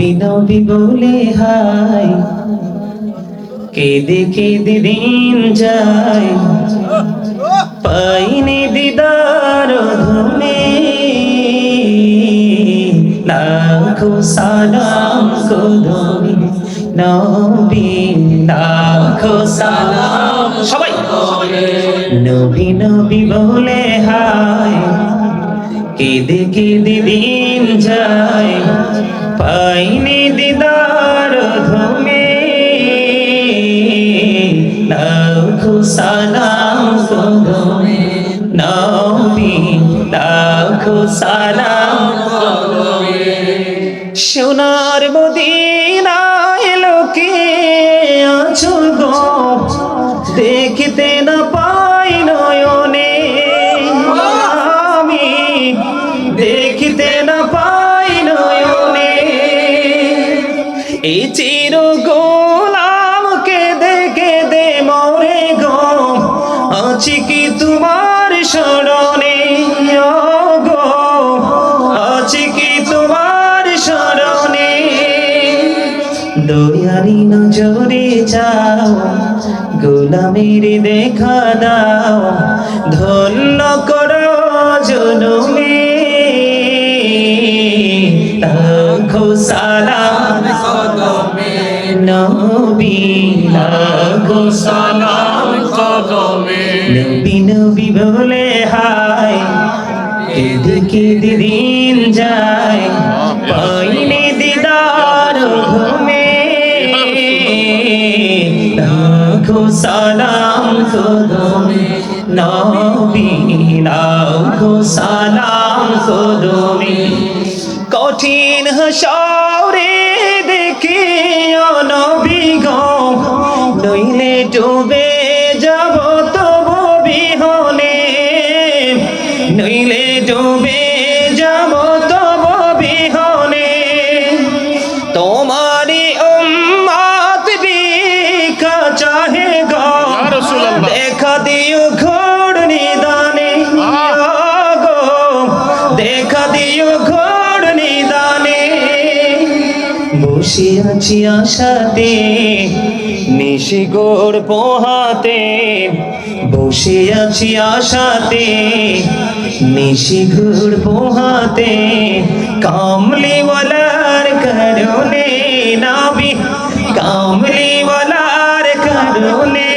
নবী নবী বলে হায় কেঁদে কেঁদে দিন যায় পাইনি দিদার ধনে লাখো সালাম কদমে নবী লাখো সালাম সবাই নবী নবী বলে হায় কেঁদে কেঁদে দিন যায় পাইনি দিদার ধনে লাখো সালাম কদমে নবী লাখো সালাম কদমে সোনার মদিনায় লোকে আছো গো দেখিতে না পাই নয়নে আমি দেখিতে না পাই নয়নে এই চির গোলাম কেঁদে কেঁদে মরে গো আছি কি তোমার শরণে গো আছি কি তোমার শরণে দয়ারি নজরে যাও গোলামের দেখা দাও ধন্য করো জনমে লাখো সালাম কদমে নবী লাখো সালাম কদমে নবী নবী বলে হায় কেঁদে কেঁদে দিন যায় পাইনি দিদার ঘুমে লাখো সালাম কদমে নবী লাখো সালাম কদমে কঠিন হাসরে দেখি নবী গো নইলে ডুবে যাব তবু বিহনে নইলে ডুবে যাব তবু বিহনে তোমারি উম্মত ভিক্ষা চাহে গো দেখা দিও ঘোর নিদানে গো দেখা দিও ঘোর নিদানে বসে আছি আশাতে নিশি গোর পোহাতে বসে আছি আশাতে নিশি গোর পোহাতে কামলিওয়ালার করুণে নবী কামলিওয়ালার করুণে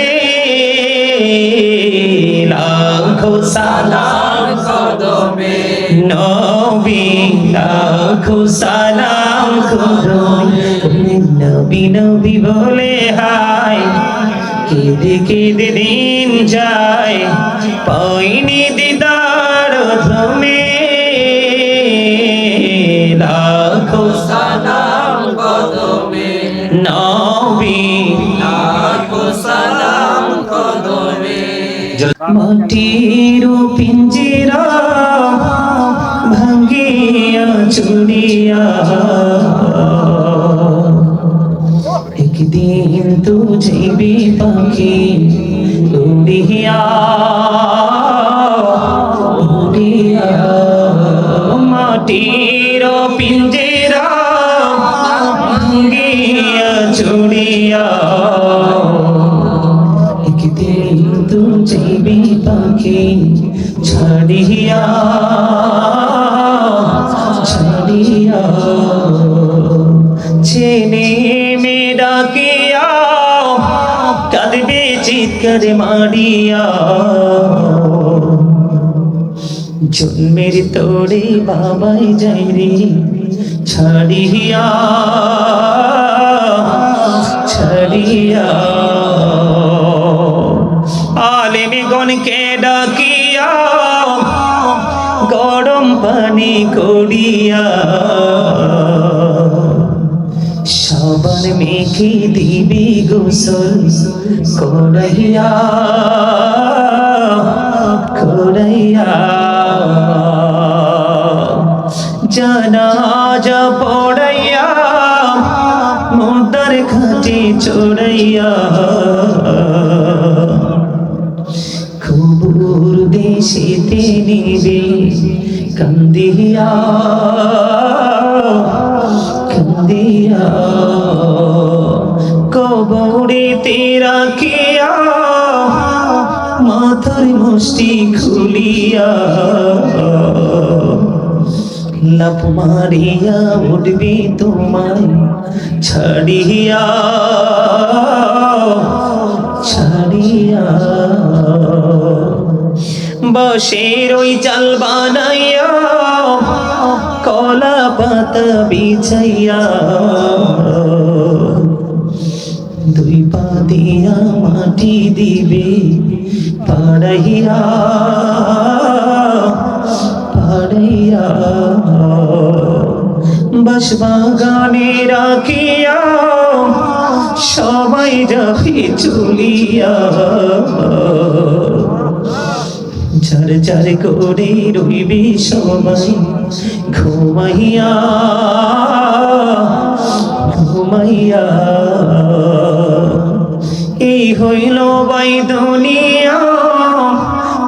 লাখো সালাম কদমে নবী লাখো সালাম কদমে নবী নবী বলে হায় কেঁদে কেঁদে দিন যায় পাইনি দিদার ধমে লাখো সালাম কদমে নবী লাখো সালাম কদমে মাটির পিঞ্জিরা ভাঙ্গিয়া চুড়িয়া একদিন তো যাইবে পাখি উড়িয়া উড়িয়া মাটির পিঞ্জিরা ভাঙ্গিয়া চুড়িয়া একদিন তো যাইবে পাখি ছাড়িয়া ছাড়িয়া ছেনে মে ডাকিয়া কাঁদবে চিৎকার মারিয়া জন্মের তোরে বাবাই যাই রে ছাড়িয়া ছাড়িয়া আলেমি গণকে ডাকিয়া গরম পানি করিয়া সাবান মেখে দিবি গোসল করাইয়া করাইয়া জানাজা পড়াইয়া মুর্দার খাটে চড়াইয়া খবর দেশেতে নিবে কান্দিয়া কান্দিয়া ঝুলিয়া কবরে তেরা কিয়া মাথার মুষ্টি খুলিয়া লাফ মারিয়া উঠবি তোমায় ছাড়িয়া ছাড়িয়া বসের ওই চাল বানাইয়া কলা পাতা বিছাইয়া দুই পা দিয়া মাটি দিবে পাড়াইয়া পাড়াইয়া বাঁশবাগানে রাখিয়া সবাই যাবে চলিয়া ঝর ঝর করে রইবি সবাই ঘুমাইয়া ঘুমাইয়া এই হইল বাই দুনিয়া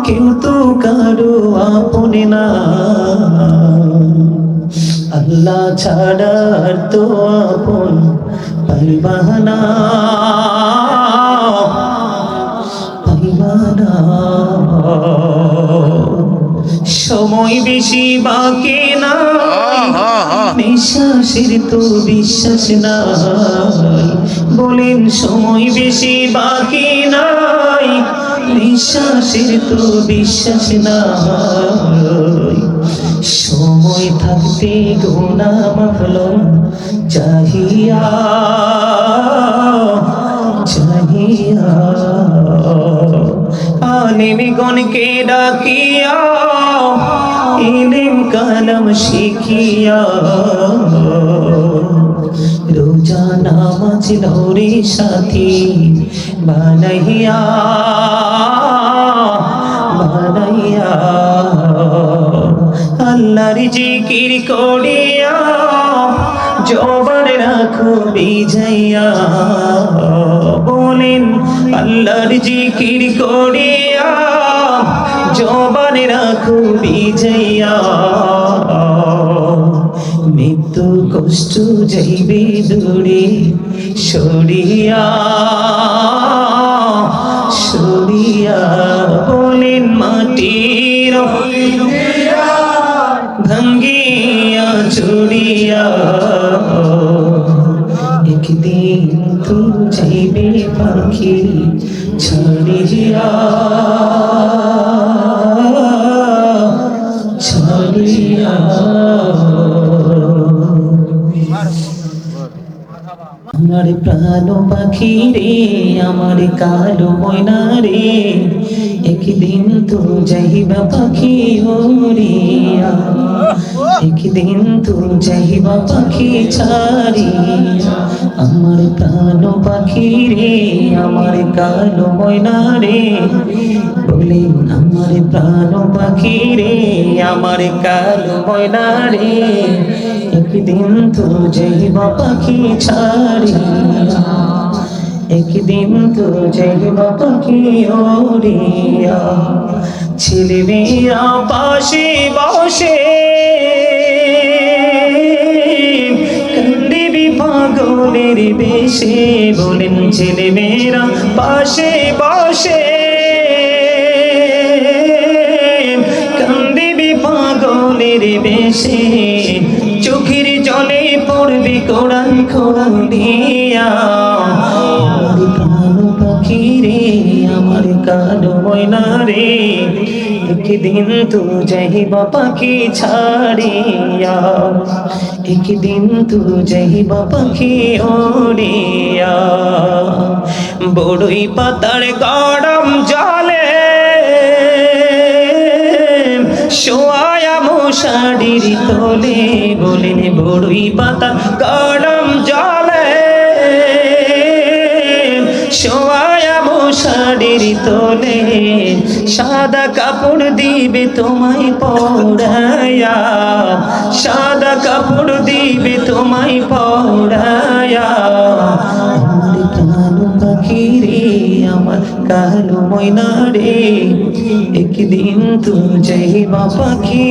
কেউ তো কারো আপন না আল্লাহ ছাড়া আর তো আপন পাইবা না পাইবা না সময় বেশি বাকি না নিঃশ্বাসের তো বিশ্বাস নাই বলেন সময় বেশি বাকি নাই নিঃশ্বাসের তো বিশ্বাস নাই সময় থাকতে গুনাহ মাফলুম চাহিয়া চাহিয়া আলিমগণকে ডাকিয়া ইলম কালাম শিখিয়া রোজা নামাজ লরে সাথী বানাইয়া বানাইয়া আল্লাহর জিকির করিয়া জবান রাখো বিজাইয়া বলেন আল্লাহর জিকির করিয়া জবান রাখো বিজাইয়া মৃত্যু কষ্ট যাইবে দূরে সরিয়া সরিয়া বলেন মাটির ভাঙ্গিয়া চুড়িয়া একদিন তো যাইবে পাখি ছাড়িয়া ছাড়িয়া আমার প্রাণ পাখি রে আমার কালো ময়না রে একদিন তো যাইবা পাখি হরিয়া একদিন তো যাইবা পাখি ছাড়িয়া আমার প্রাণ পাখি রে আমার কালো ময়না রে বলেন আমার প্রাণ পাখি রে আমার কালো ময়না রে একদিন তো যাইবা পাখি ছাড়িয়া একদিন তো যাইবা পাখি ওড়িয়া ছেলে মেয়েরা পাশে বসে কান্দিবি পাগলের বেশে বলেন ছেলে মেয়েরা পাশে বসে কান্দিবি পাগলের বেশে চোখের জলে পড়বি কোরআন খুলিয়া আমার প্রাণ পাখি রে আমার কালো ময়না রে একদিন তো যাইবা পাখি ছাড়িয়া একদিন তো যাইবা পাখি ওড়িয়া বড়ই পাতার গরম জলে শোয়া মশারির তোলে বলেন বড়ই পাতা গরম জলে শোয়া মশারির তোলে সাদা কাপড় দিবে তোমায় পরায়া সাদা কাপড় দিবে তোমায় পরায়া আমার প্রাণ পাখি রে আমার কালো ময়না রে একদিন তো যাইবা পাখি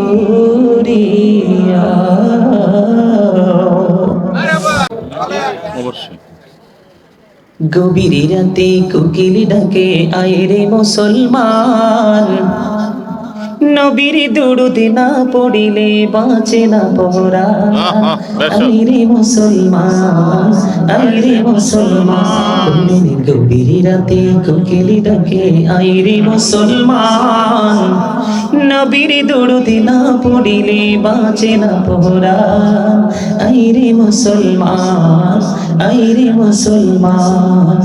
উড়িয়া গভীর রাতে কোকিল ডাকে আয় রে মুসলমান, নবীর দুরূদ না পড়িলে বাঁচে না পরাণ। আয় রে মুসলমান, আয় রে মুসলমান, গভীর রাতে কোকিল ডাকে আয় রে মুসলমান, নবীর দুরূদ না পড়িলে বাঁচে না পরাণ। আয় রে মুসলমান, আয় রে মুসলমান,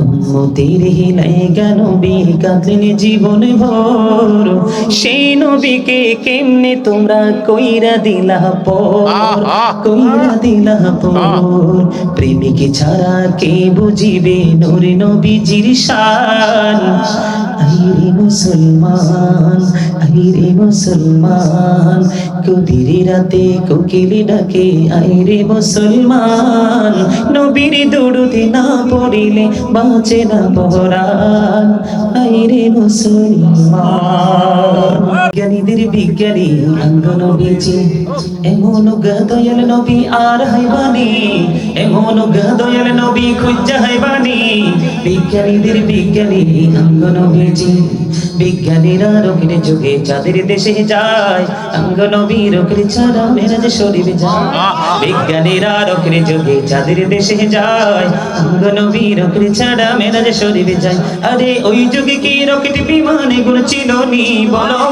উম্মতের হিলাইগা নবী কাঁদলেন জীবন ভর, সেই নবীকে কেমনে তোমরা কইরা দিলা পর, কইরা দিলা পর। প্রেমিক ছাড়া কে বুঝিবে নূর নবীজির শান। আইরে মুসলমান, আইরে মুসলমান, গভীর রাতে কোকিল ডাকে আইরে মুসলমান, নবীর দুরূদ না পড়িলে বাঁচে না পরাণ। আইরে মুসলমান, জ্ঞানীদের বিজ্ঞানী অঙ্গ নবীজি, এমন দয়াল নবী আর হাইবানি, এমন দয়াল নবী খুঁজা হাইবানি। বিজ্ঞানীদের বিজ্ঞানী অঙ্গ নবীজি, বিজ্ঞানীরা রোগের যুগে চাঁদের দেশে যায়, অঙ্গ নবী রোগের ছাড়া মেরাজ শরীফ যায়। বিজ্ঞানীরা রোগের যুগে চাঁদের দেশে যায়, অঙ্গ নবী রোগের ছাড়া মেরাজ শরীফ যায়। আরে ওই যুগে কি রকেট বিমানে গুলো ছিল নি বলো?